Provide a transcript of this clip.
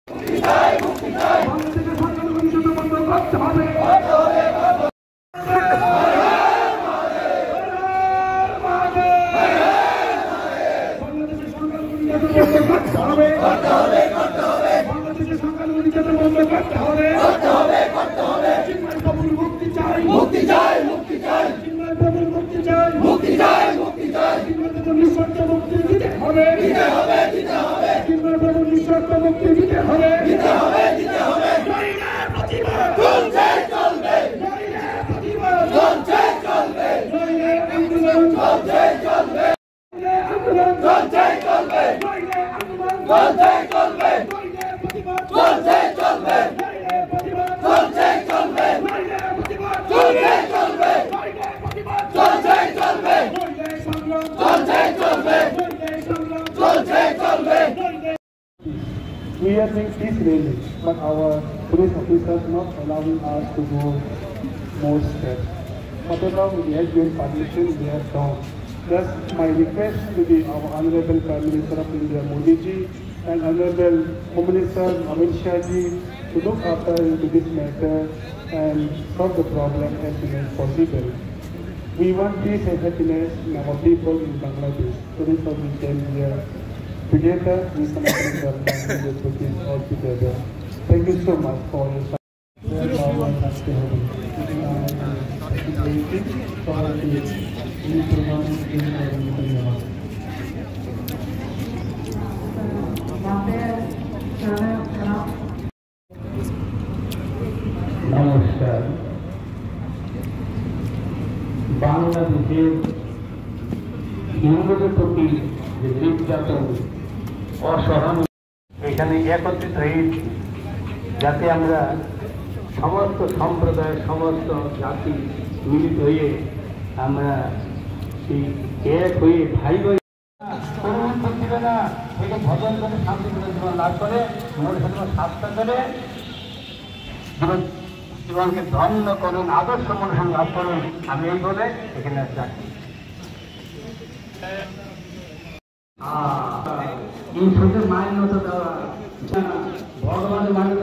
We are doing peace rallies, but our police officers not allowing us to go more steps. Whatever we have given permission, we have done. Thus, my request to the our Honorable Prime Minister of India, Modi ji, and Honorable Home Minister Amit Shah ji to look after into this matter and solve the problem as soon as possible. We want peace and happiness in our people in Bangladesh. So this is what we came here. Together, we can put this all together. Thank you so much for your time. নমস্কার। বাংলাদেশের হিন্দুদের প্রতি যে নির্যাতন অসহনীয় এখানে একত্রিত হয়েছি যাতে আমরা সমস্ত সম্প্রদায় সমস্ত জাতি মিলিত হয়ে আমরা সেই এক হয়ে ভাই ভাই দিবে না থেকে ভজন করে শান্তি জীবন লাভ করে মনে সাথে স্বাস্থ্য করে জীবনকে ধন্য করুন আদর্শ মনোসন লাভ করুন আমি এই বলে এখানে যাচ্ছি। এই শুধু মান্যতা দেওয়া ভগবানের মান্যতা